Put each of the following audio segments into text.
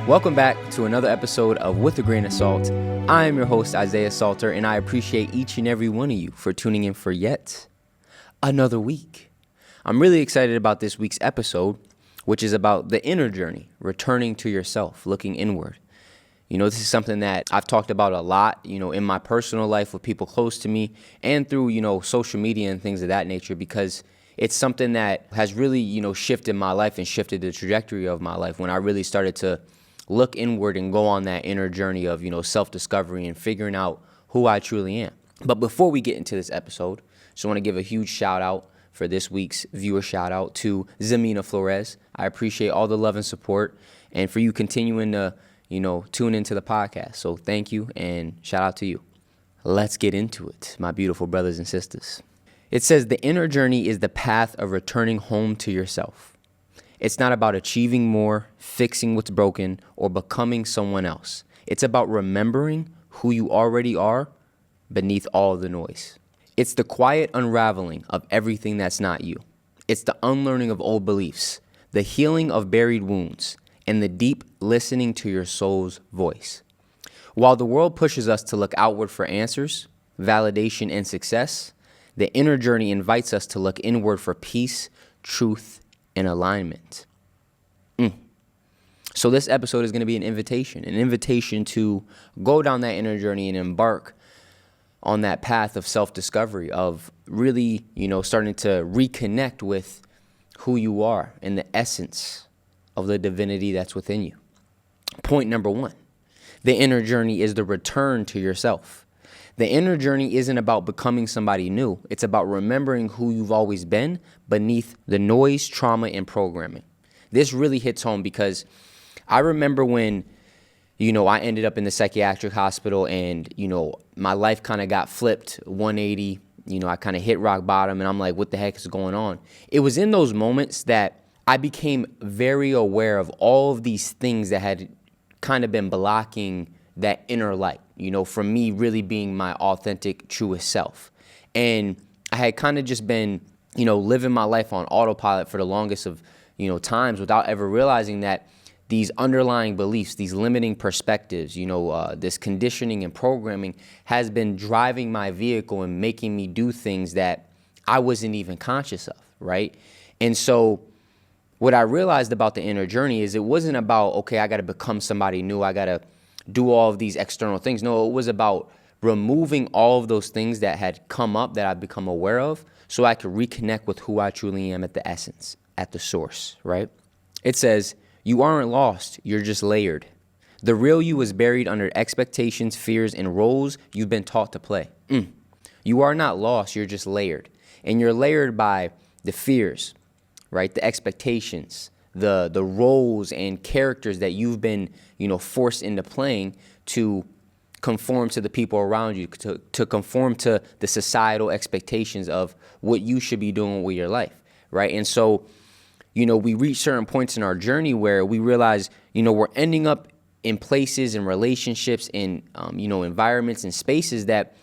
Welcome back to another episode of With a Grain of Salt. I am your host, Isaiah Salter, and I appreciate each and every one of you for tuning in for yet another week. I'm really excited about this week's episode, which is about the inner journey, returning to yourself, looking inward. This is something that I've talked about a lot, in my personal life with people close to me and through, social media and things of that nature, because it's something that has really, shifted my life and shifted the trajectory of my life when I really started to look inward and go on that inner journey of, self-discovery and figuring out who I truly am. But before we get into this episode, just want to give a huge shout out for this week's viewer shout out to Zamina Flores. I appreciate all the love and support and for you continuing to, tune into the podcast. So thank you and shout out to you. Let's get into it, my beautiful brothers and sisters. It says the inner journey is the path of returning home to yourself. It's not about achieving more, fixing what's broken, or becoming someone else. It's about remembering who you already are beneath all of the noise. It's the quiet unraveling of everything that's not you. It's the unlearning of old beliefs, the healing of buried wounds, and the deep listening to your soul's voice. While the world pushes us to look outward for answers, validation, and success, the inner journey invites us to look inward for peace, truth, and alignment. So this episode is going to be an invitation to go down that inner journey and embark on that path of self-discovery, of really, starting to reconnect with who you are and the essence of the divinity that's within you. Point number one, the inner journey is the return to yourself. The inner journey isn't about becoming somebody new. It's about remembering who you've always been beneath the noise, trauma, and programming. This really hits home because I remember when, I ended up in the psychiatric hospital and, my life kind of got flipped 180. I kind of hit rock bottom and I'm like, what the heck is going on? It was in those moments that I became very aware of all of these things that had kind of been blocking that inner light, from me really being my authentic, truest self. And I had kind of just been, living my life on autopilot for the longest of, times without ever realizing that these underlying beliefs, these limiting perspectives, this conditioning and programming has been driving my vehicle and making me do things that I wasn't even conscious of, right? And so what I realized about the inner journey is it wasn't about, okay, I got to become somebody new. I got to do all of these external things. No, it was about removing all of those things that had come up that I've become aware of so I could reconnect with who I truly am at the essence, at the source, right? It says, you aren't lost, you're just layered. The real you is buried under expectations, fears, and roles you've been taught to play. You are not lost, you're just layered. And you're layered by the fears, right? The expectations, the roles and characters that you've been, forced into playing to conform to the people around you, to conform to the societal expectations of what you should be doing with your life, right? And so, we reach certain points in our journey where we realize, we're ending up in places and relationships in, environments and spaces that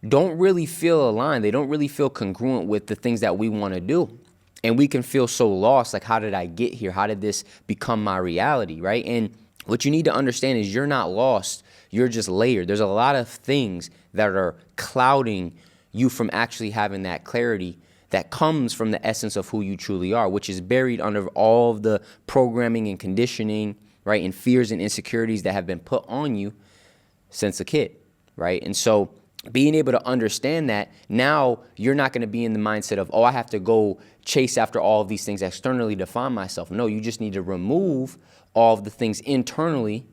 don't really feel aligned. They don't really feel congruent with the things that we want to do. And we can feel so lost, like, how did I get here? How did this become my reality, right? And what you need to understand is you're not lost. You're just layered. There's a lot of things that are clouding you from actually having that clarity that comes from the essence of who you truly are, which is buried under all of the programming and conditioning, right, and fears and insecurities that have been put on you since a kid, right? And so being able to understand that, now you're not going to be in the mindset of, I have to go chase after all of these things externally to find myself. No, you just need to remove all of the things internally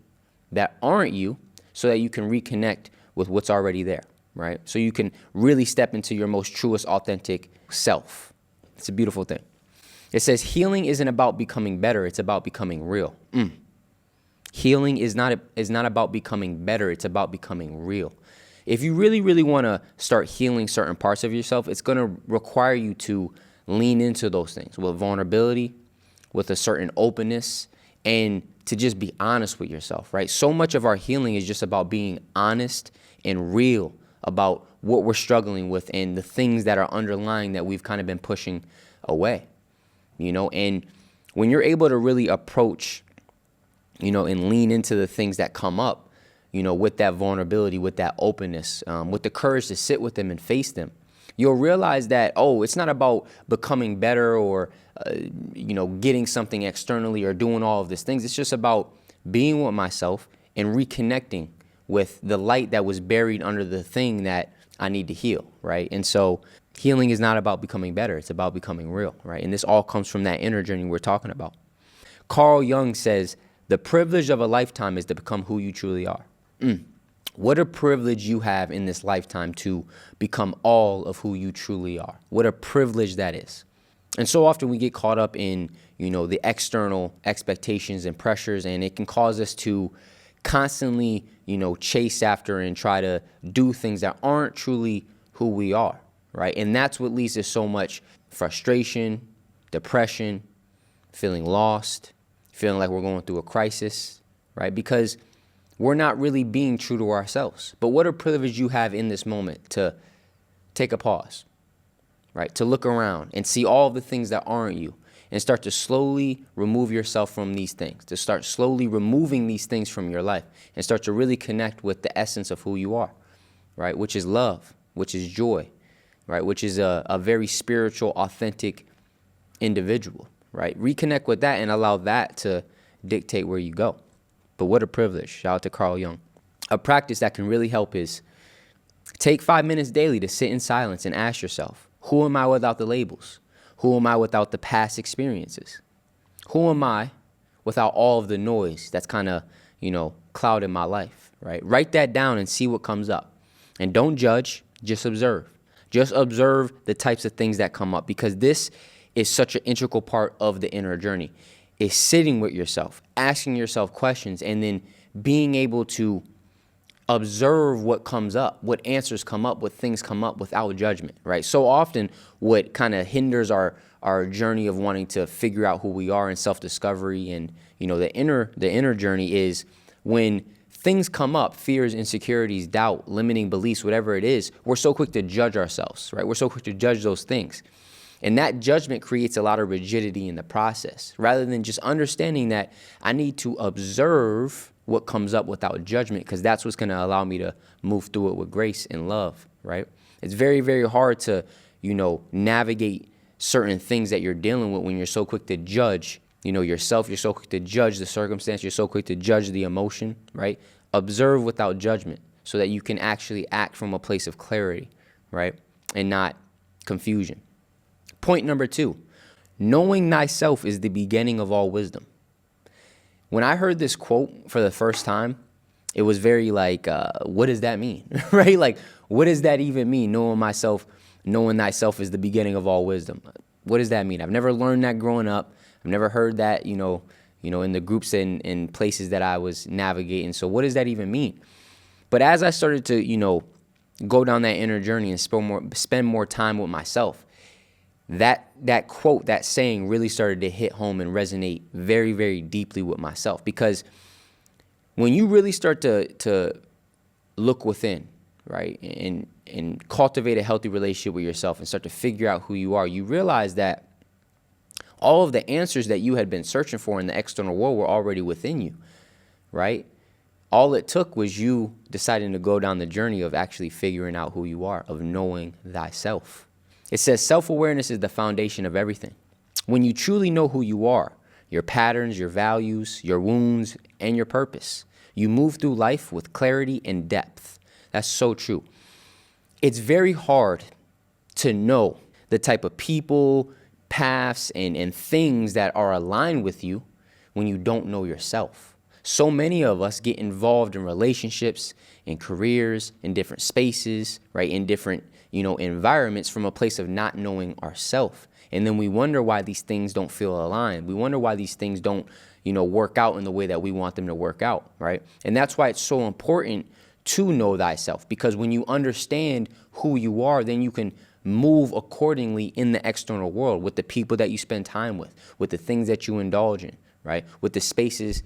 that aren't you so that you can reconnect with what's already there, right? So you can really step into your most truest, authentic self. It's a beautiful thing. It says healing isn't about becoming better. It's about becoming real. Healing is not about becoming better. It's about becoming real. If you really, really want to start healing certain parts of yourself, it's going to require you to lean into those things with vulnerability, with a certain openness, and to just be honest with yourself, right? So much of our healing is just about being honest and real about what we're struggling with and the things that are underlying that we've kind of been pushing away, and when you're able to really approach, and lean into the things that come up, with that vulnerability, with that openness, with the courage to sit with them and face them, you'll realize that, it's not about becoming better or, getting something externally or doing all of these things. It's just about being with myself and reconnecting with the light that was buried under the thing that I need to heal, right? And so healing is not about becoming better. It's about becoming real, right? And this all comes from that inner journey we're talking about. Carl Jung says, the privilege of a lifetime is to become who you truly are. What a privilege you have in this lifetime to become all of who you truly are. What a privilege that is. And so often we get caught up in, the external expectations and pressures, and it can cause us to constantly, chase after and try to do things that aren't truly who we are, right? And that's what leads to so much frustration, depression, feeling lost, feeling like we're going through a crisis, right? Because we're not really being true to ourselves. But what a privilege you have in this moment to take a pause, right? To look around and see all the things that aren't you and start to slowly remove yourself from these things, to start slowly removing these things from your life and start to really connect with the essence of who you are, right? Which is love, which is joy, right? Which is a very spiritual, authentic individual, right? Reconnect with that and allow that to dictate where you go. But what a privilege. Shout out to Carl Jung. A practice that can really help is take 5 minutes daily to sit in silence and ask yourself, who am I without the labels? Who am I without the past experiences? Who am I without all of the noise that's kind of, clouded my life, right? Write that down and see what comes up. And don't judge, just observe. Just observe the types of things that come up, because this is such an integral part of the inner journey. Is sitting with yourself, asking yourself questions, and then being able to observe what comes up, what answers come up, what things come up without judgment, right? So often what kind of hinders our journey of wanting to figure out who we are in self-discovery and, the inner journey is when things come up, fears, insecurities, doubt, limiting beliefs, whatever it is, we're so quick to judge ourselves, right? We're so quick to judge those things. And that judgment creates a lot of rigidity in the process, rather than just understanding that I need to observe what comes up without judgment, because that's what's going to allow me to move through it with grace and love, right? It's very, very hard to, navigate certain things that you're dealing with when you're so quick to judge, yourself. You're so quick to judge the circumstance. You're so quick to judge the emotion, right? Observe without judgment so that you can actually act from a place of clarity, right? And not confusion. Point number 2, knowing thyself is the beginning of all wisdom. When I heard this quote for the first time, it was very like, what does that mean, right? Like, what does that even mean? Knowing thyself is the beginning of all wisdom. What does that mean? I've never learned that growing up. I've never heard that, in the groups and places that I was navigating. So what does that even mean? But as I started to, go down that inner journey and spend more time with myself, that quote, that saying really started to hit home and resonate very, very deeply with myself. Because when you really start to look within, right, and cultivate a healthy relationship with yourself and start to figure out who you are, you realize that all of the answers that you had been searching for in the external world were already within you, right? All it took was you deciding to go down the journey of actually figuring out who you are, of knowing thyself. It says self-awareness is the foundation of everything. When you truly know who you are, your patterns, your values, your wounds, and your purpose, you move through life with clarity and depth. That's so true. It's very hard to know the type of people, paths, and things that are aligned with you when you don't know yourself. So many of us get involved in relationships, in careers, in different spaces, right, in different environments from a place of not knowing ourselves. And then we wonder why these things don't feel aligned. We wonder why these things don't, work out in the way that we want them to work out, right? And that's why it's so important to know thyself, because when you understand who you are, then you can move accordingly in the external world with the people that you spend time with the things that you indulge in, right? With the spaces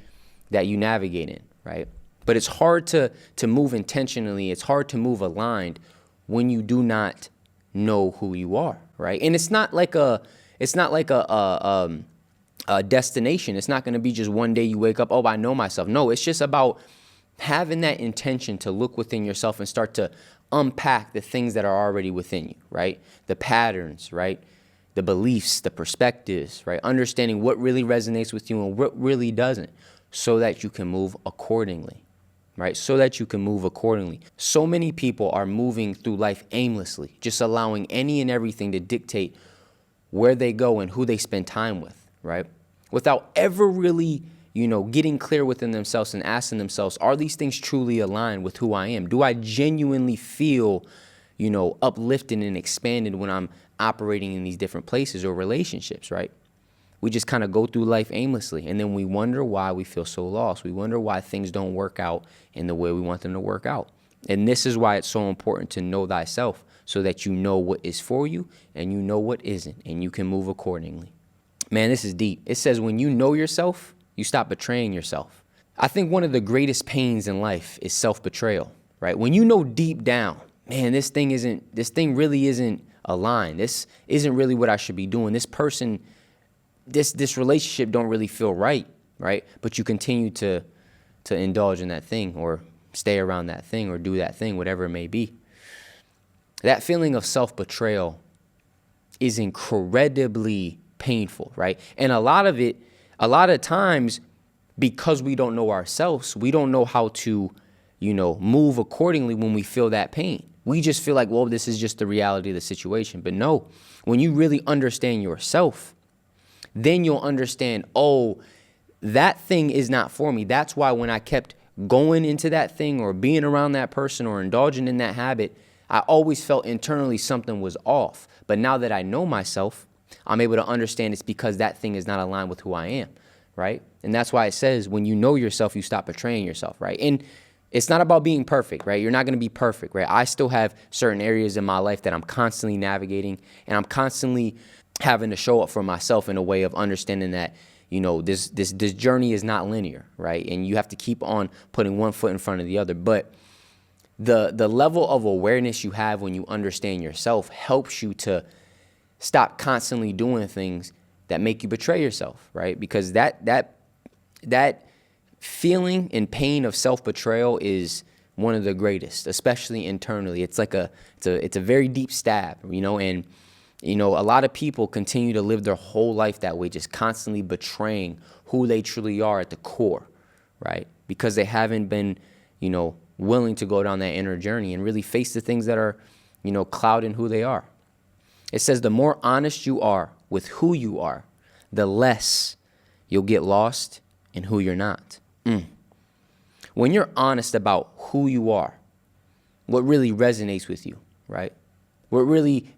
that you navigate in, right? But it's hard to move intentionally. It's hard to move aligned when you do not know who you are, right? And it's not like a destination. It's not going to be just one day you wake up, oh, I know myself. No, it's just about having that intention to look within yourself and start to unpack the things that are already within you, right? The patterns, right? The beliefs, the perspectives, right? Understanding what really resonates with you and what really doesn't, so that you can move accordingly, right? So that you can move accordingly. So many people are moving through life aimlessly, just allowing any and everything to dictate where they go and who they spend time with, right? Without ever really, getting clear within themselves and asking themselves, are these things truly aligned with who I am? Do I genuinely feel, uplifted and expanded when I'm operating in these different places or relationships, right? We just kind of go through life aimlessly, and then we wonder why we feel so lost. We wonder why things don't work out in the way we want them to work out. And this is why it's so important to know thyself, so that you know what is for you and you know what isn't, and you can move accordingly. Man, this is deep. It says when you know yourself, you stop betraying yourself. I think one of the greatest pains in life is self-betrayal, right? When you know deep down, man, this thing really isn't aligned. This isn't really what I should be doing. This person, this relationship don't really feel right? But you continue to indulge in that thing, or stay around that thing, or do that thing, whatever it may be. That feeling of self-betrayal is incredibly painful, right? And a lot of times, because we don't know ourselves, we don't know how to, move accordingly when we feel that pain. We just feel like, well, this is just the reality of the situation. But no, when you really understand yourself, then you'll understand, oh, that thing is not for me. That's why when I kept going into that thing, or being around that person, or indulging in that habit, I always felt internally something was off. But now that I know myself, I'm able to understand it's because that thing is not aligned with who I am, right? And that's why it says when you know yourself, you stop betraying yourself, right? And it's not about being perfect, right? You're not going to be perfect, right? I still have certain areas in my life that I'm constantly navigating, and I'm constantly having to show up for myself in a way of understanding that, this journey is not linear, right? And you have to keep on putting one foot in front of the other. But the level of awareness you have when you understand yourself helps you to stop constantly doing things that make you betray yourself, right? Because that feeling and pain of self-betrayal is one of the greatest, especially internally. It's like it's a very deep stab, and a lot of people continue to live their whole life that way, just constantly betraying who they truly are at the core, right? Because they haven't been, willing to go down that inner journey and really face the things that are, clouding who they are. It says the more honest you are with who you are, the less you'll get lost in who you're not. When you're honest about who you are, what really resonates with you, right? What really,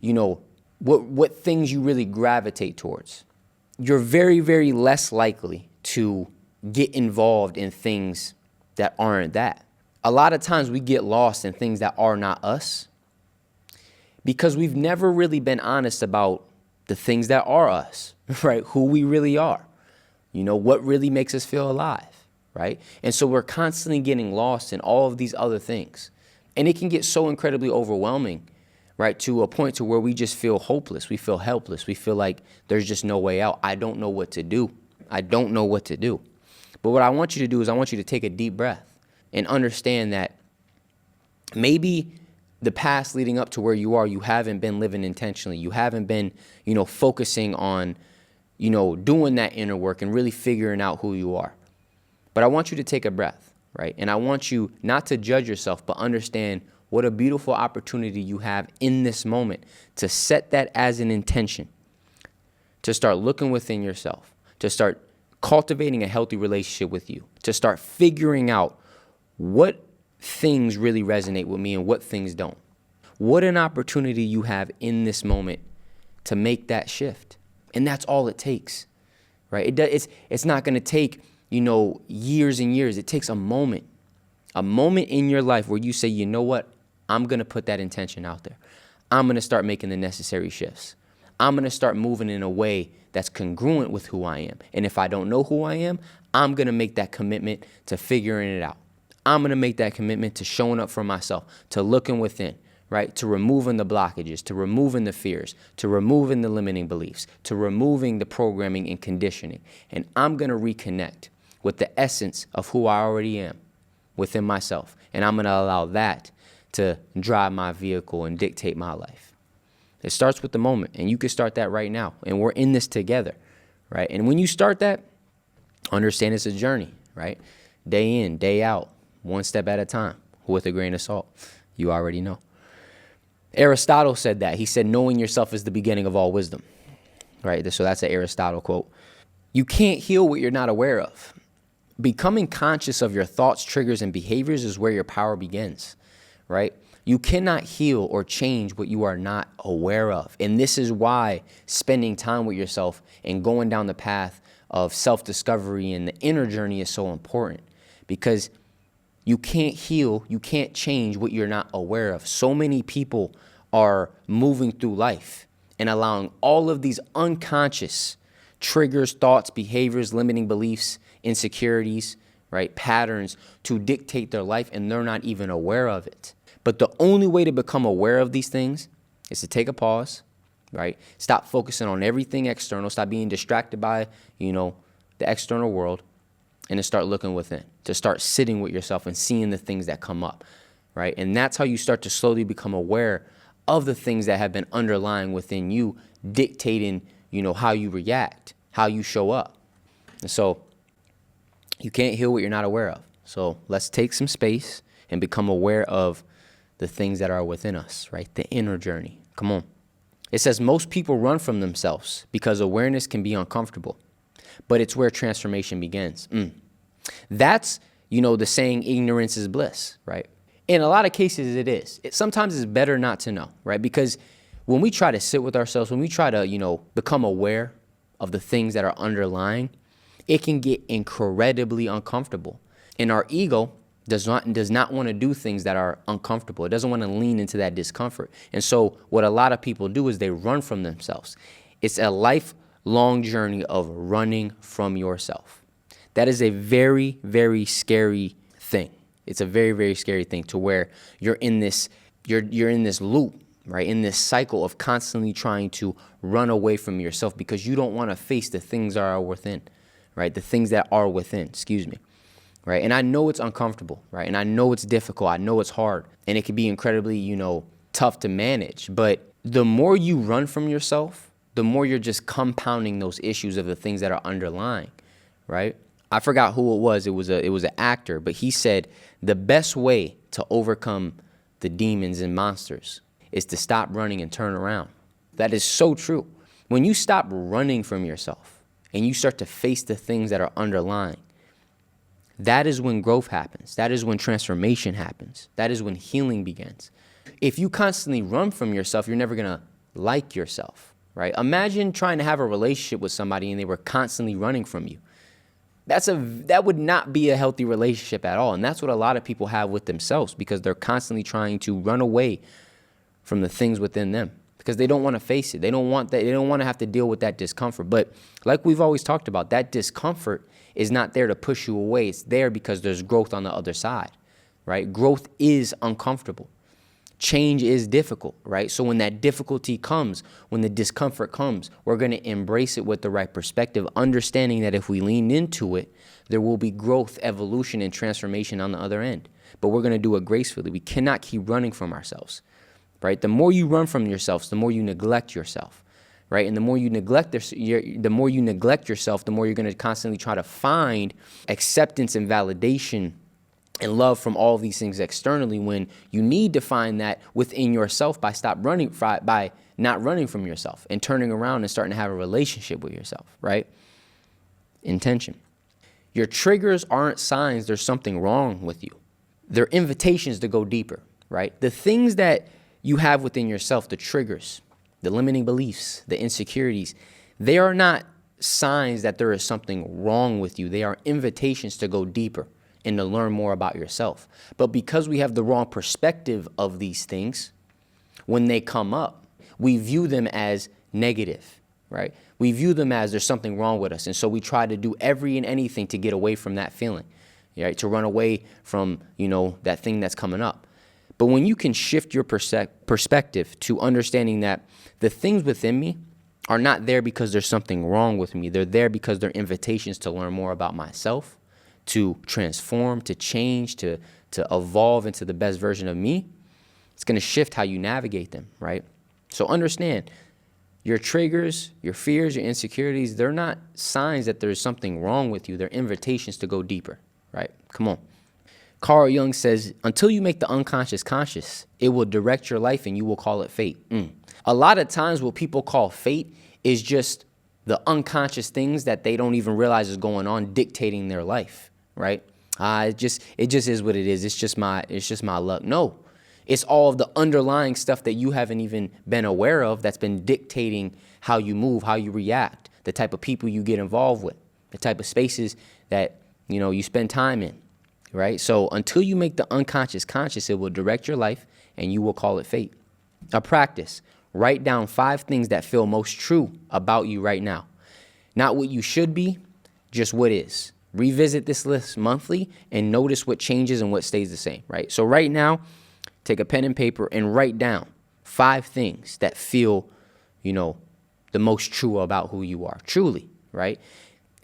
what things you really gravitate towards, you're very, very less likely to get involved in things that aren't that. A lot of times we get lost in things that are not us because we've never really been honest about the things that are us, right? Who we really are, what really makes us feel alive, right? And so we're constantly getting lost in all of these other things. And it can get so incredibly overwhelming, right? To a point to where we just feel hopeless. We feel helpless. We feel like there's just no way out. I don't know what to do. I don't know what to do. But what I want you to do is I want you to take a deep breath and understand that maybe the past leading up to where you are, you haven't been living intentionally. You haven't been, focusing on, doing that inner work and really figuring out who you are. But I want you to take a breath, right? And I want you not to judge yourself, but understand what a beautiful opportunity you have in this moment to set that as an intention, to start looking within yourself, to start cultivating a healthy relationship with you, to start figuring out what things really resonate with me and what things don't. What an opportunity you have in this moment to make that shift. And that's all it takes, right? It's not going to take, years and years. It takes a moment in your life where you say, you know what? I'm going to put that intention out there. I'm going to start making the necessary shifts. I'm going to start moving in a way that's congruent with who I am. And if I don't know who I am, I'm going to make that commitment to figuring it out. I'm going to make that commitment to showing up for myself, to looking within, right? To removing the blockages, to removing the fears, to removing the limiting beliefs, to removing the programming and conditioning. And I'm going to reconnect with the essence of who I already am within myself. And I'm going to allow that to drive my vehicle and dictate my life. It starts with the moment, and you can start that right now. And we're in this together, right? And when you start that, understand it's a journey, right? Day in, day out, one step at a time, with a grain of salt. You already know. Aristotle said that. He said, knowing yourself is the beginning of all wisdom, right? So that's an Aristotle quote. You can't heal what you're not aware of. Becoming conscious of your thoughts, triggers, and behaviors is where your power begins, right? You cannot heal or change what you are not aware of. And this is why spending time with yourself and going down the path of self-discovery and the inner journey is so important, because you can't heal, you can't change what you're not aware of. So many people are moving through life and allowing all of these unconscious triggers, thoughts, behaviors, limiting beliefs, insecurities, right, patterns to dictate their life, and they're not even aware of it. But the only way to become aware of these things is to take a pause, right? Stop focusing on everything external. Stop being distracted by, the external world, and to start looking within, to start sitting with yourself and seeing the things that come up, right? And that's how you start to slowly become aware of the things that have been underlying within you, dictating, how you react, how you show up. And so you can't heal what you're not aware of. So let's take some space and become aware of the things that are within us, right? The inner journey. Come on. It says most people run from themselves because awareness can be uncomfortable, but it's where transformation begins. That's, the saying ignorance is bliss, right? In a lot of cases it is. Sometimes it's better not to know, right? Because when we try to sit with ourselves, when we try to, become aware of the things that are underlying, it can get incredibly uncomfortable. And our ego does not want to do things that are uncomfortable. It doesn't want to lean into that discomfort. And so what a lot of people do is they run from themselves. It's a lifelong journey of running from yourself. That is a very, very scary thing. It's a very, very scary thing, to where you're in this loop, right? In this cycle of constantly trying to run away from yourself because you don't want to face the things that are within, right? The things that are within, right? And I know it's uncomfortable, right? And I know it's difficult. I know it's hard. And it can be incredibly, tough to manage. But the more you run from yourself, the more you're just compounding those issues of the things that are underlying, right? I forgot who it was. It was an actor, but he said the best way to overcome the demons and monsters is to stop running and turn around. That is so true. When you stop running from yourself and you start to face the things that are underlying, that is when growth happens. That is when transformation happens. That is when healing begins. If you constantly run from yourself, you're never going to like yourself, right? Imagine trying to have a relationship with somebody and they were constantly running from you. That would not be a healthy relationship at all. And that's what a lot of people have with themselves, because they're constantly trying to run away from the things within them because they don't want to face it. They don't want that. They don't want to have to deal with that discomfort. But like we've always talked about, that discomfort is not there to push you away. It's there because there's growth on the other side, right? Growth is uncomfortable. Change is difficult, right? So when that difficulty comes, when the discomfort comes, we're going to embrace it with the right perspective, understanding that if we lean into it, there will be growth, evolution, and transformation on the other end. But we're going to do it gracefully. We cannot keep running from ourselves, right? The more you run from yourself, the more you neglect yourself. Right? And the more you neglect yourself, the more you're going to constantly try to find acceptance and validation and love from all of these things externally, when you need to find that within yourself by not running from yourself and turning around and starting to have a relationship with yourself, right? Intention. Your triggers aren't signs there's something wrong with you. They're invitations to go deeper, right? The things that you have within yourself, the triggers, the limiting beliefs, the insecurities, they are not signs that there is something wrong with you. They are invitations to go deeper and to learn more about yourself. But because we have the wrong perspective of these things, when they come up, we view them as negative, right? We view them as there's something wrong with us. And so we try to do every and anything to get away from that feeling, right? To run away from, that thing that's coming up. But when you can shift your perspective to understanding that the things within me are not there because there's something wrong with me. They're there because they're invitations to learn more about myself, to transform, to change, to evolve into the best version of me. It's going to shift how you navigate them, right? So understand, your triggers, your fears, your insecurities, they're not signs that there's something wrong with you. They're invitations to go deeper, right? Come on. Carl Jung says, until you make the unconscious conscious, it will direct your life and you will call it fate. A lot of times what people call fate is just the unconscious things that they don't even realize is going on dictating their life, right? It just is what it is. It's just my luck. No, it's all of the underlying stuff that you haven't even been aware of that's been dictating how you move, how you react, the type of people you get involved with, the type of spaces that, you spend time in, right? So until you make the unconscious conscious, it will direct your life and you will call it fate. A practice. Write down 5 things that feel most true about you right now. Not what you should be, just what is. Revisit this list monthly and notice what changes and what stays the same, right? So right now, take a pen and paper and write down 5 things that feel, the most true about who you are, truly, right?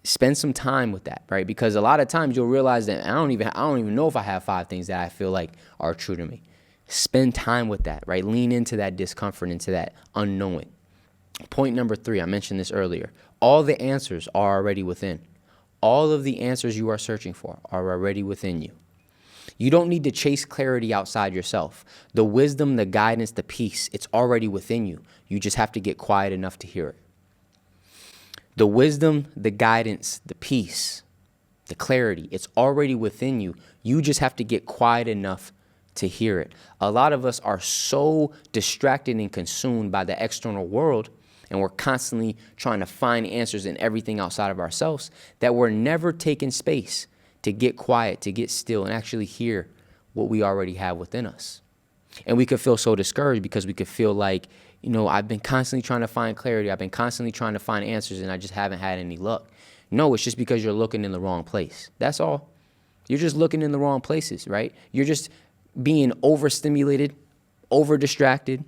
Spend some time with that, right? Because a lot of times you'll realize that I don't even know if I have 5 things that I feel like are true to me. Spend time with that, right? Lean into that discomfort, into that unknowing. Point number 3, I mentioned this earlier. All the answers are already within. All of the answers you are searching for are already within you. You don't need to chase clarity outside yourself. The wisdom, the guidance, the peace, it's already within you. You just have to get quiet enough to hear it. The wisdom, the guidance, the peace, the clarity, it's already within you. You just have to get quiet enough to hear it. A lot of us are so distracted and consumed by the external world, and we're constantly trying to find answers in everything outside of ourselves, that we're never taking space to get quiet, to get still, and actually hear what we already have within us. And we could feel so discouraged because we could feel like, I've been constantly trying to find clarity. I've been constantly trying to find answers, and I just haven't had any luck. No, it's just because you're looking in the wrong place. That's all. You're just looking in the wrong places, right? You're just being overstimulated, over-distracted,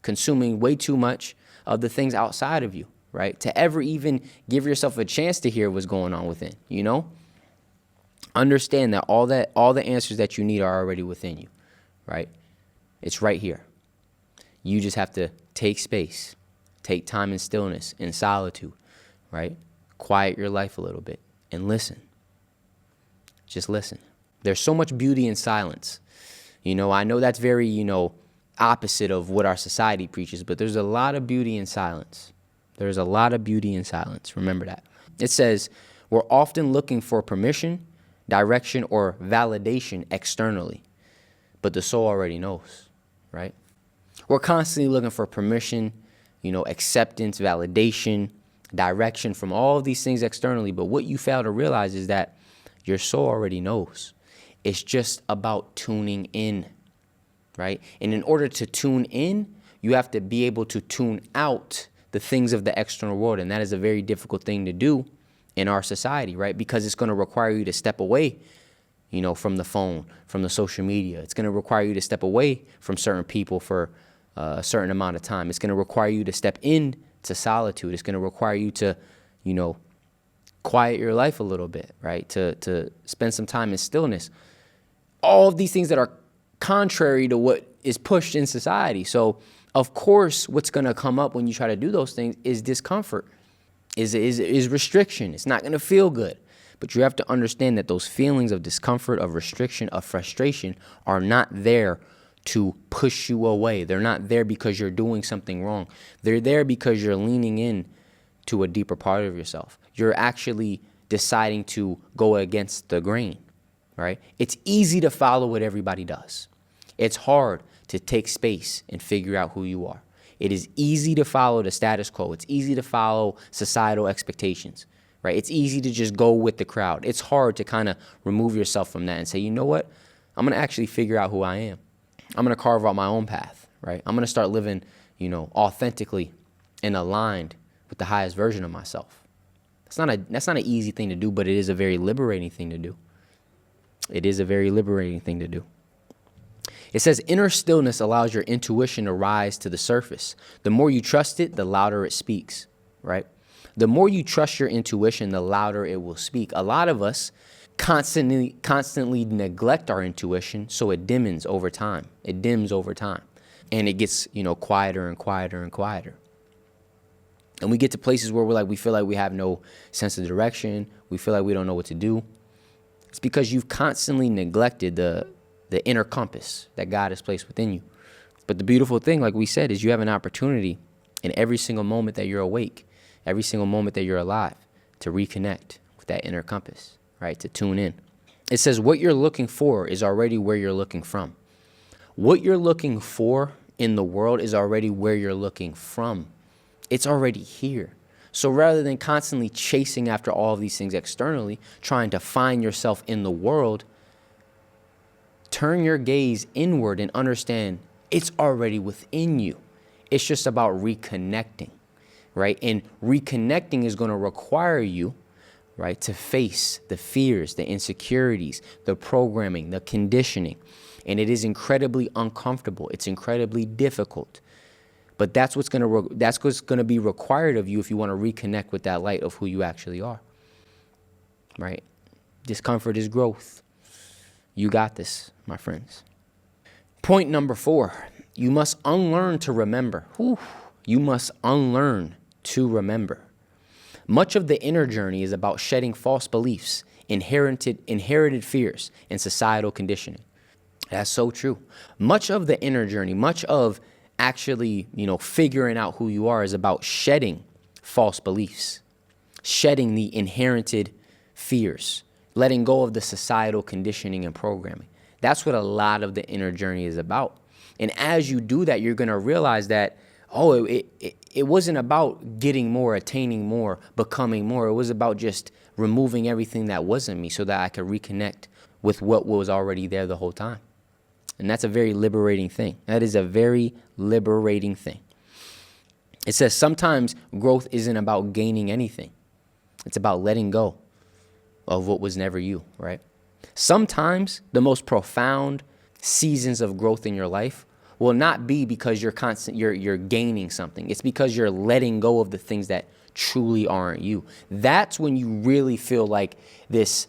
consuming way too much of the things outside of you, right? To ever even give yourself a chance to hear what's going on within, Understand that all the answers that you need are already within you, right? It's right here. You just have to take space, take time in stillness, in solitude, right? Quiet your life a little bit and listen. Just listen. There's so much beauty in silence. I know that's very, opposite of what our society preaches, but there's a lot of beauty in silence. There's a lot of beauty in silence. Remember that. It says, we're often looking for permission, direction, or validation externally, but the soul already knows, right? We're constantly looking for permission, acceptance, validation, direction from all of these things externally, but what you fail to realize is that your soul already knows. It's just about tuning in, right? And in order to tune in, you have to be able to tune out the things of the external world. And that is a very difficult thing to do in our society, right? Because it's going to require you to step away, from the phone, from the social media. It's going to require you to step away from certain people for a certain amount of time. It's going to require you to step into solitude. It's going to require you to, quiet your life a little bit, right? To spend some time in stillness. All of these things that are contrary to what is pushed in society. So, of course, what's going to come up when you try to do those things is discomfort, is restriction. It's not going to feel good. But you have to understand that those feelings of discomfort, of restriction, of frustration are not there to push you away. They're not there because you're doing something wrong. They're there because you're leaning in to a deeper part of yourself. You're actually deciding to go against the grain, right? It's easy to follow what everybody does. It's hard to take space and figure out who you are. It is easy to follow the status quo. It's easy to follow societal expectations, right? It's easy to just go with the crowd. It's hard to kind of remove yourself from that and say, you know what? I'm going to actually figure out who I am. I'm going to carve out my own path, right? I'm going to start living, authentically and aligned with the highest version of myself. That's not an easy thing to do, but it is a very liberating thing to do. It is a very liberating thing to do. It says inner stillness allows your intuition to rise to the surface. The more you trust it, the louder it speaks, right? The more you trust your intuition, the louder it will speak. A lot of us constantly neglect our intuition, so it dims over time. It dims over time. And it gets, quieter and quieter and quieter. And we get to places where we feel like we have no sense of direction. We feel like we don't know what to do. It's because you've constantly neglected the inner compass that God has placed within you. But the beautiful thing, like we said, is you have an opportunity in every single moment that you're awake, every single moment that you're alive, to reconnect with that inner compass, right? To tune in. It says what you're looking for is already where you're looking from. What you're looking for in the world is already where you're looking from. It's already here. So rather than constantly chasing after all of these things externally, trying to find yourself in the world, turn your gaze inward and understand it's already within you. It's just about reconnecting, right? And reconnecting is going to require you, right, to face the fears, the insecurities, the programming, the conditioning. And it is incredibly uncomfortable. It's incredibly difficult. But that's what's going to be required of you if you want to reconnect with that light of who you actually are. Right? Discomfort is growth. You got this, my friends. Point number 4, you must unlearn to remember. You must unlearn to remember. Much of the inner journey is about shedding false beliefs, inherited fears, and societal conditioning. That's so true. Much of the inner journey, much of actually, figuring out who you are is about shedding false beliefs, shedding the inherited fears, letting go of the societal conditioning and programming. That's what a lot of the inner journey is about. And as you do that, you're going to realize that, it wasn't about getting more, attaining more, becoming more. It was about just removing everything that wasn't me so that I could reconnect with what was already there the whole time. And that's a very liberating thing. That is a very liberating thing. It says sometimes growth isn't about gaining anything. It's about letting go of what was never you, right? Sometimes the most profound seasons of growth in your life will not be because you're gaining something. It's because you're letting go of the things that truly aren't you. That's when you really feel like this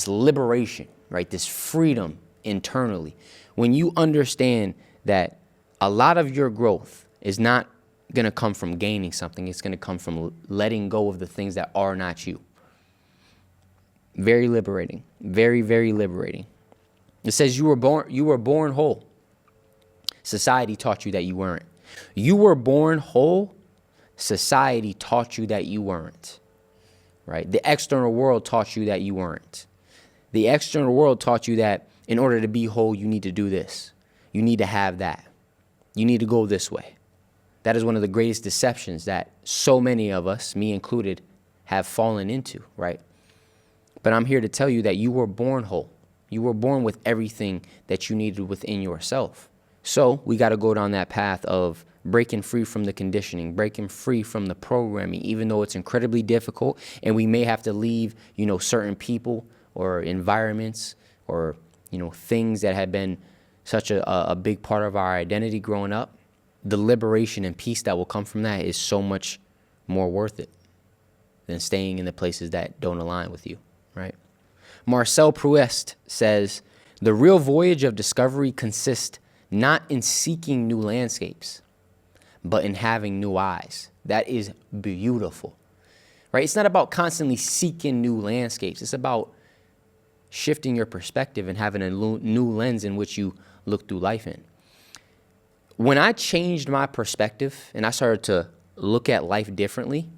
liberation, right? This freedom internally. When you understand that a lot of your growth is not going to come from gaining something. It's going to come from letting go of the things that are not you. Very liberating. Very, very liberating. It says you were born whole. Society taught you that you weren't. You were born whole. Society taught you that you weren't. Right? The external world taught you that you weren't. The external world taught you that in order to be whole, you need to do this. You need to have that. You need to go this way. That is one of the greatest deceptions that so many of us, me included, have fallen into, right? But I'm here to tell you that you were born whole. You were born with everything that you needed within yourself. So we got to go down that path of breaking free from the conditioning, breaking free from the programming, even though it's incredibly difficult and we may have to leave, certain people or environments or things that had been such a big part of our identity growing up. The liberation and peace that will come from that is so much more worth it than staying in the places that don't align with you, right? Marcel Proust says, the real voyage of discovery consists not in seeking new landscapes, but in having new eyes. That is beautiful, right? It's not about constantly seeking new landscapes. It's about shifting your perspective and having a new lens in which you look through life in. When I changed my perspective and I started to look at life differently,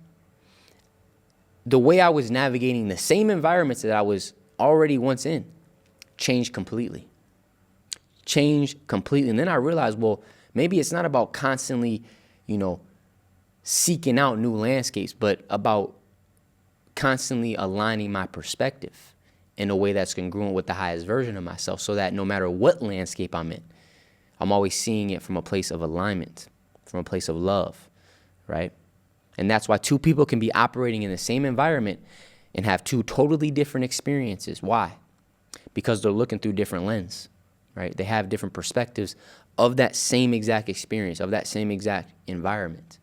the way I was navigating the same environments that I was already once in changed completely. And then I realized, well, maybe it's not about constantly, seeking out new landscapes, but about constantly aligning my perspective in a way that's congruent with the highest version of myself so that no matter what landscape I'm in, I'm always seeing it from a place of alignment, from a place of love, right? And that's why two people can be operating in the same environment and have two totally different experiences. Why? Because they're looking through different lenses. right? They have different perspectives of that same exact experience, of that same exact environment,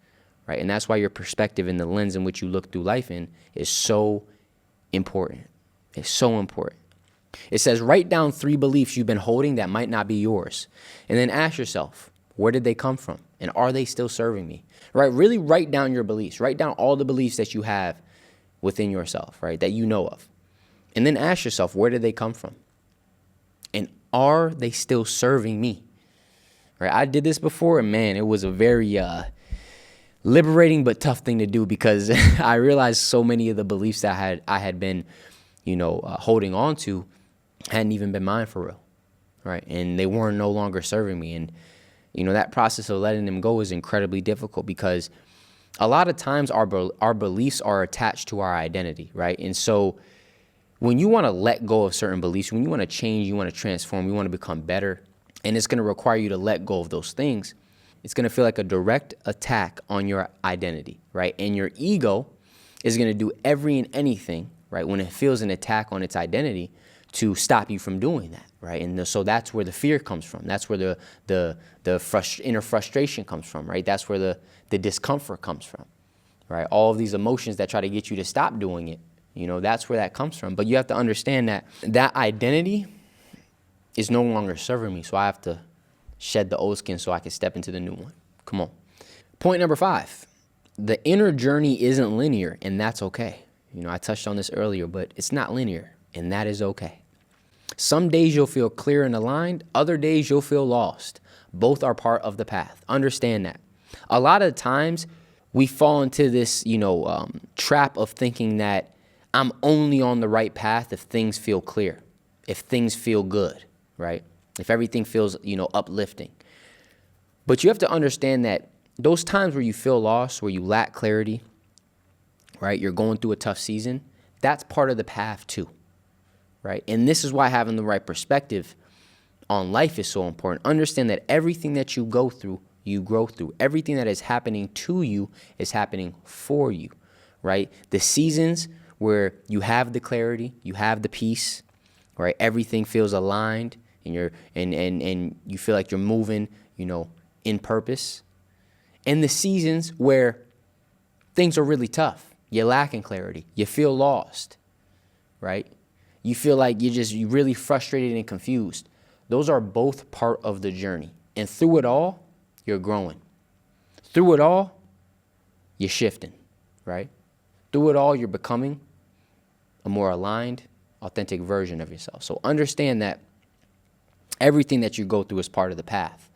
right? And that's why your perspective and the lens in which you look through life in is so important. It's so important. It says, write down 3 beliefs you've been holding that might not be yours. And then ask yourself, where did they come from? And are they still serving me? Right? Really write down your beliefs. Write down all the beliefs that you have within yourself, right? That you know of. And then ask yourself, where did they come from? And are they still serving me? Right? I did this before, and man, it was a very liberating but tough thing to do, because I realized so many of the beliefs that I had been, holding on to hadn't even been mine for real, right? And they weren't no longer serving me. And, that process of letting them go is incredibly difficult, because a lot of times our beliefs are attached to our identity, right? And so when you want to let go of certain beliefs, when you want to change, you want to transform, you want to become better, and it's going to require you to let go of those things, it's going to feel like a direct attack on your identity, right? And your ego is going to do every and anything, right, when it feels an attack on its identity, to stop you from doing that, right? And so that's where the fear comes from. That's where the inner frustration comes from, right? That's where the discomfort comes from, right? All of these emotions that try to get you to stop doing it, that's where that comes from. But you have to understand that identity is no longer serving me, so I have to shed the old skin so I can step into the new one. Come on. Point number 5, the inner journey isn't linear, and that's okay. I touched on this earlier, but it's not linear, and that is okay. Some days you'll feel clear and aligned. Other days you'll feel lost. Both are part of the path. Understand that. A lot of times we fall into this, trap of thinking that I'm only on the right path if things feel clear, if things feel good, right? If everything feels, uplifting. But you have to understand that those times where you feel lost, where you lack clarity, right? You're going through a tough season. That's part of the path too. Right? And this is why having the right perspective on life is so important. Understand that everything that you go through, you grow through. Everything that is happening to you is happening for you, right? The seasons where you have the clarity, you have the peace, right? Everything feels aligned, and you feel like you're moving, in purpose. And the seasons where things are really tough, you're lacking clarity, you feel lost, right? You feel like you're really frustrated and confused. Those are both part of the journey. And through it all, you're growing. Through it all, you're shifting, right? Through it all, you're becoming a more aligned, authentic version of yourself. So understand that everything that you go through is part of the path,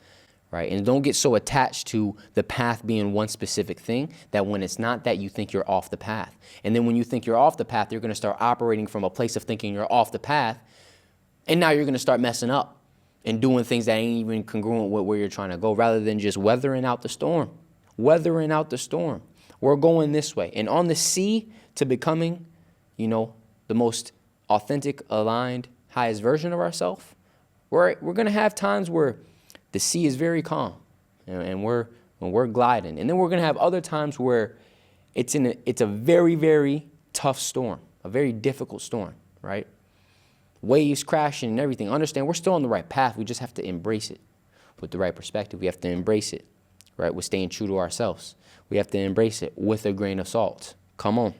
right? And don't get so attached to the path being one specific thing that when it's not that, you think you're off the path. And then when you think you're off the path, you're going to start operating from a place of thinking you're off the path. And now you're going to start messing up and doing things that ain't even congruent with where you're trying to go, rather than just weathering out the storm. Weathering out the storm. We're going this way. And on the sea to becoming, the most authentic, aligned, highest version of ourselves, we're going to have times where the sea is very calm, and we're gliding. And then we're going to have other times where it's a very, very tough storm, a very difficult storm, right? Waves crashing and everything. Understand, we're still on the right path. We just have to embrace it with the right perspective. We have to embrace it, right? We're staying true to ourselves. We have to embrace it with a grain of salt. Come on.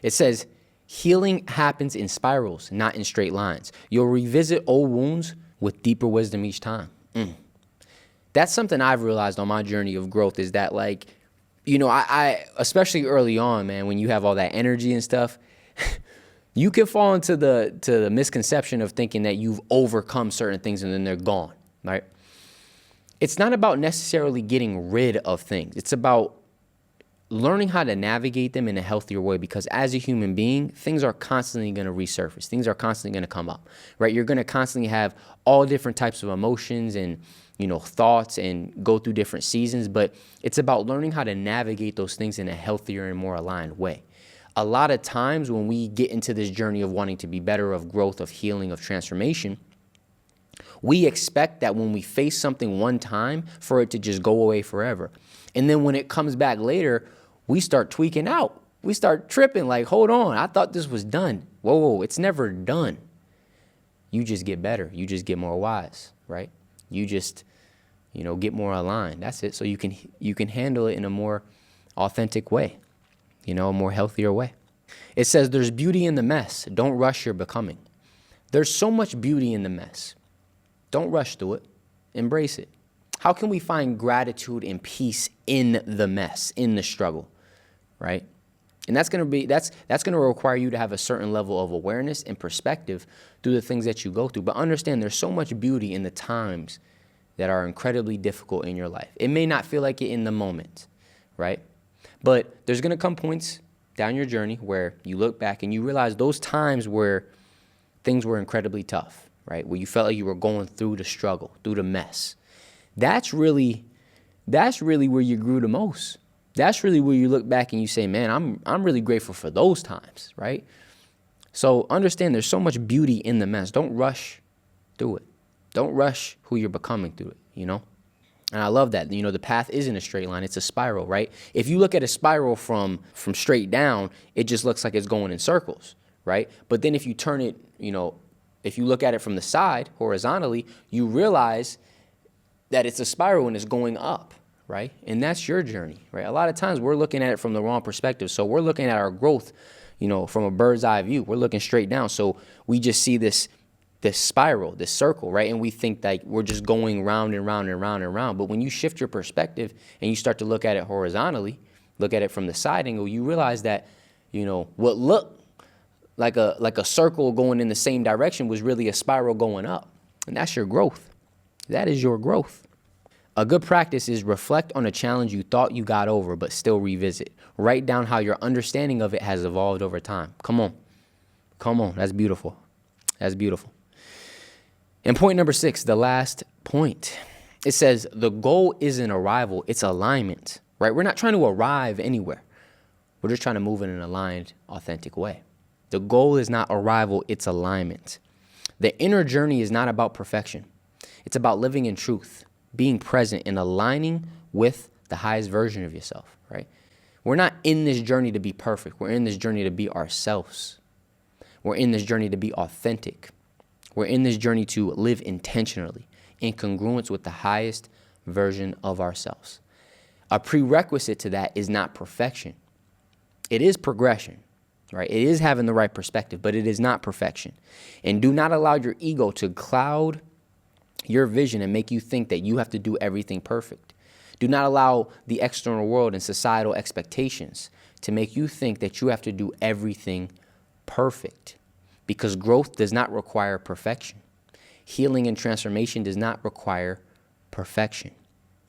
It says, healing happens in spirals, not in straight lines. You'll revisit old wounds with deeper wisdom each time. That's something I've realized on my journey of growth, is that, I especially early on, man, when you have all that energy and stuff, you can fall into the misconception of thinking that you've overcome certain things and then they're gone, right? It's not about necessarily getting rid of things. It's about learning how to navigate them in a healthier way, because as a human being, things are constantly going to resurface. Things are constantly going to come up, right? You're going to constantly have all different types of emotions and, thoughts, and go through different seasons, but it's about learning how to navigate those things in a healthier and more aligned way. A lot of times when we get into this journey of wanting to be better, of growth, of healing, of transformation, we expect that when we face something one time for it to just go away forever. And then when it comes back later, we start tweaking out. We start tripping like, hold on, I thought this was done. Whoa, it's never done. You just get better. You just get more wise, right? You just, get more aligned. That's it. So you can handle it in a more authentic way, a more healthier way. It says there's beauty in the mess. Don't rush your becoming. There's so much beauty in the mess. Don't rush through it. Embrace it. How can we find gratitude and peace in the mess, in the struggle, right? And that's going to require you to have a certain level of awareness and perspective through the things that you go through. But understand there's so much beauty in the times that are incredibly difficult in your life. It may not feel like it in the moment, right? But there's going to come points down your journey where you look back and you realize those times where things were incredibly tough, right? Where you felt like you were going through the struggle, through the mess. That's really where you grew the most. That's really where you look back and you say, man, I'm really grateful for those times, right? So understand there's so much beauty in the mess. Don't rush through it. Don't rush who you're becoming through it, And I love that. The path isn't a straight line. It's a spiral, right? If you look at a spiral from straight down, it just looks like it's going in circles, right? But then if you turn it, if you look at it from the side horizontally, you realize that it's a spiral and it's going up, right? And that's your journey, right? A lot of times we're looking at it from the wrong perspective. So we're looking at our growth, from a bird's eye view. We're looking straight down. So we just see this spiral, this circle, right? And we think that we're just going round and round and round and round. But when you shift your perspective and you start to look at it horizontally, look at it from the side angle, you realize that, what looked like a circle going in the same direction was really a spiral going up. And that's your growth. That is your growth. A good practice is reflect on a challenge you thought you got over, but still revisit. Write down how your understanding of it has evolved over time. Come on. That's beautiful. That's beautiful. And point number 6, the last point. It says the goal isn't arrival, it's alignment, right? We're not trying to arrive anywhere. We're just trying to move in an aligned, authentic way. The goal is not arrival, it's alignment. The inner journey is not about perfection. It's about living in truth, being present and aligning with the highest version of yourself, right? We're not in this journey to be perfect. We're in this journey to be ourselves. We're in this journey to be authentic. We're in this journey to live intentionally in congruence with the highest version of ourselves. A prerequisite to that is not perfection. It is progression, right? It is having the right perspective, but it is not perfection. And do not allow your ego to cloud your vision and make you think that you have to do everything perfect. Do not allow the external world and societal expectations to make you think that you have to do everything perfect, because growth does not require perfection. Healing and transformation does not require perfection.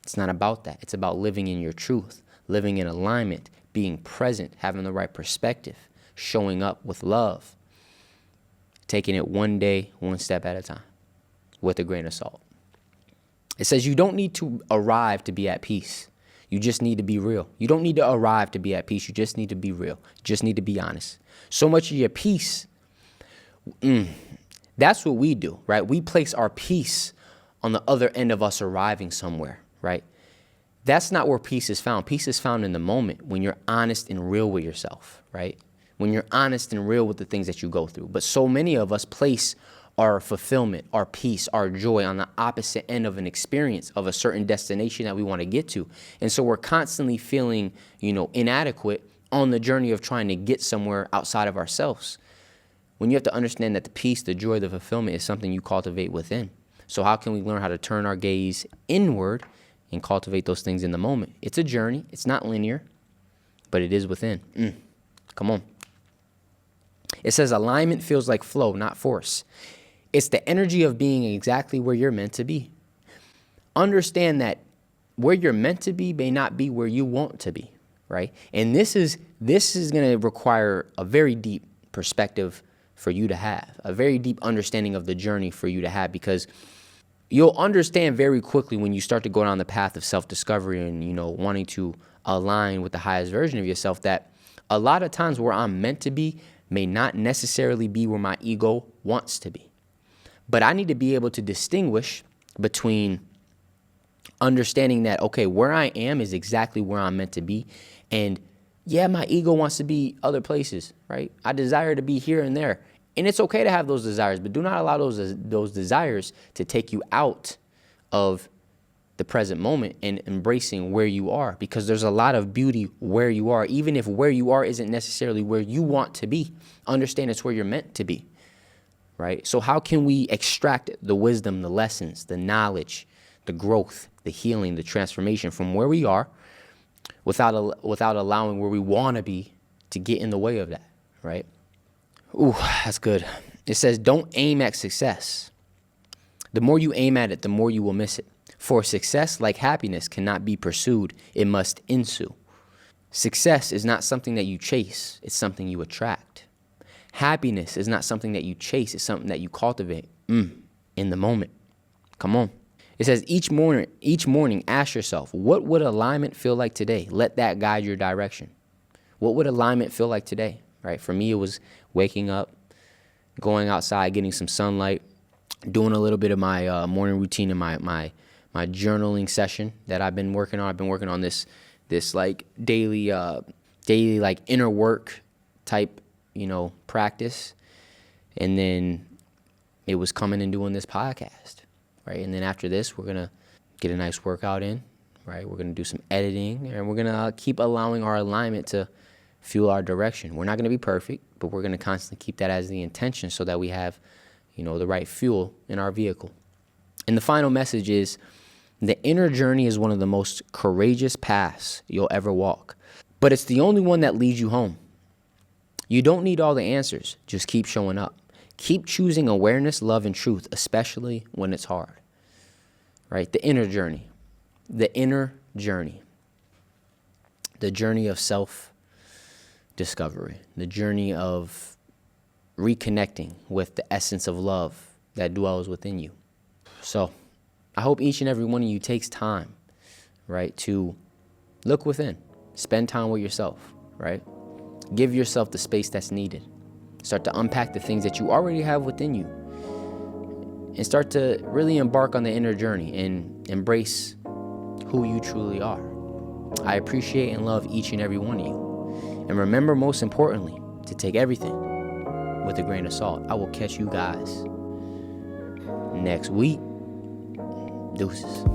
It's not about that. It's about living in your truth, living in alignment, being present, having the right perspective, showing up with love, taking it one day, one step at a time, with a grain of salt. It says you don't need to arrive to be at peace. You just need to be real. You don't need to arrive to be at peace. You just need to be real. You just need to be honest. So much of your peace, that's what we do, right? We place our peace on the other end of us arriving somewhere, right? That's not where peace is found. Peace is found in the moment when you're honest and real with yourself, right? When you're honest and real with the things that you go through. But so many of us place our fulfillment, our peace, our joy on the opposite end of an experience of a certain destination that we want to get to. And so we're constantly feeling, inadequate on the journey of trying to get somewhere outside of ourselves. When you have to understand that the peace, the joy, the fulfillment is something you cultivate within. So how can we learn how to turn our gaze inward and cultivate those things in the moment? It's a journey. It's not linear, but it is within. Come on. It says alignment feels like flow, not force. It's the energy of being exactly where you're meant to be. Understand that where you're meant to be may not be where you want to be, right? And this is going to require a very deep perspective for you to have, a very deep understanding of the journey for you to have, because you'll understand very quickly when you start to go down the path of self-discovery and, wanting to align with the highest version of yourself, that a lot of times where I'm meant to be may not necessarily be where my ego wants to be. But I need to be able to distinguish between understanding that, okay, where I am is exactly where I'm meant to be. And yeah, my ego wants to be other places, right? I desire to be here and there. And it's okay to have those desires, but do not allow those desires to take you out of the present moment and embracing where you are, because there's a lot of beauty where you are, even if where you are isn't necessarily where you want to be. Understand it's where you're meant to be, right? So how can we extract the wisdom, the lessons, the knowledge, the growth, the healing, the transformation from where we are without allowing where we want to be to get in the way of that, right? Ooh, that's good. It says, don't aim at success. The more you aim at it, the more you will miss it. For success, like happiness, cannot be pursued. It must ensue. Success is not something that you chase. It's something you attract. Happiness is not something that you chase. It's something that you cultivate in the moment. Come on. It says, each morning, ask yourself, what would alignment feel like today? Let that guide your direction. What would alignment feel like today? Right? For me, it was waking up, going outside, getting some sunlight, doing a little bit of my morning routine and my journaling session that I've been working on. I've been working on this like daily like inner work type, practice. And then it was coming and doing this podcast, right? And then after this, we're going to get a nice workout in, right? We're going to do some editing, and we're going to keep allowing our alignment to fuel our direction. We're not going to be perfect, but we're going to constantly keep that as the intention so that we have, the right fuel in our vehicle. And the final message is, the inner journey is one of the most courageous paths you'll ever walk, but it's the only one that leads you home. You don't need all the answers. Just keep showing up. Keep choosing awareness, love, and truth, especially when it's hard, right? The inner journey, the journey of self-discovery, the journey of reconnecting with the essence of love that dwells within you. So I hope each and every one of you takes time, right, to look within, spend time with yourself, right? Give yourself the space that's needed. Start to unpack the things that you already have within you, and start to really embark on the inner journey and embrace who you truly are. I appreciate and love each and every one of you. And remember, most importantly, to take everything with a grain of salt. I will catch you guys next week. Deuces.